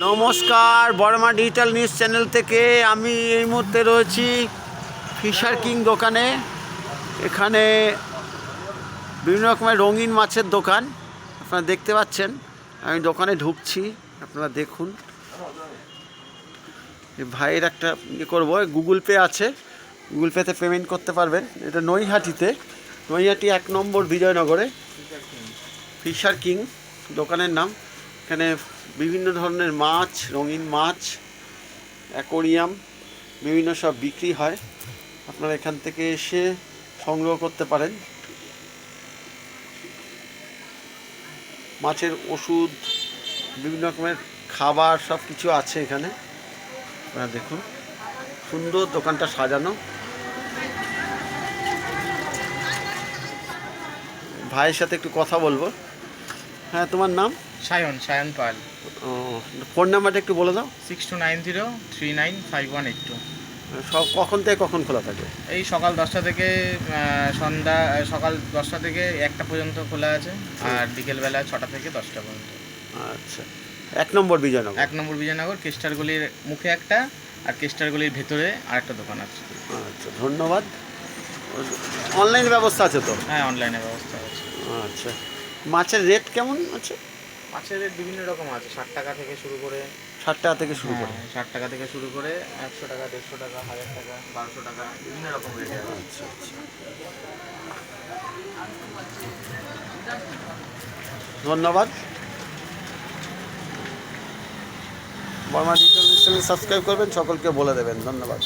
নমস্কার, Varma digital news channel থেকে আমি এই মুহূর্তে রয়েছি ফিশার কিং দোকানে। এখানে বিভিন্ন রকমের রঙিন মাছের দোকান আপনারা দেখতে পাচ্ছেন। আমি দোকানে ঢুকছি, আপনারা দেখুন। ভাইয়ের একটা ইয়ে করবো, গুগল পে আছে, গুগল পেতে পেমেন্ট করতে পারবেন। এটা নৈহাটিতে, নৈহাটি 1 নম্বর বিজয়নগরে ফিশার কিং দোকানের নাম। এখানে বিভিন্ন ধরনের মাছ, রঙিন মাছ, অ্যাকোরিয়াম বিভিন্ন সব বিক্রি হয়। আপনারা এখান থেকে এসে সংগ্রহ করতে পারেন। মাছের ওষুধ, বিভিন্ন রকমের খাবার সব কিছু আছে এখানে। আপনারা দেখুন, সুন্দর দোকানটা সাজানো। ভাইয়ের সাথে একটু কথা বলবো। হ্যাঁ, তোমার নাম? সায়ন পাল। ও, ফোন নাম্বারটা একটু বলে দাও। 6290395182। সব কখন থেকে কখন খোলা থাকে? এই সকাল 10টা থেকে সকাল 10টা থেকে 1টা পর্যন্ত খোলা আছে, আর বিকেলবেলা 6টা থেকে 10টা পর্যন্ত। আচ্ছা, 1 নম্বর বিজয়নগর। 1 নম্বর বিজয়নগর, কেস্টারগুলির মুখে একটা, আর কেস্টারগুলির ভেতরে আরেকটা দোকান আছে। আচ্ছা, ধন্যবাদ। অনলাইন ব্যবস্থা আছে তো? হ্যাঁ, অনলাইনে ব্যবস্থা আছে। আচ্ছা, মাছের রেট কেমন আছে? মাছের রেট বিভিন্ন রকম আছে, 60 টাকা থেকে শুরু করে। 60 টাকা থেকে শুরু করে? 60 টাকা থেকে শুরু করে 100 টাকা, 150 টাকা, 1000 টাকা, 1200 টাকা, বিভিন্ন রকম রেটে আছে। আচ্ছা আচ্ছা, ধন্যবাদ। বর্মা ডিজিটাল চ্যানেল সাবস্ক্রাইব করবেন, সকলকে বলে দেবেন। ধন্যবাদ।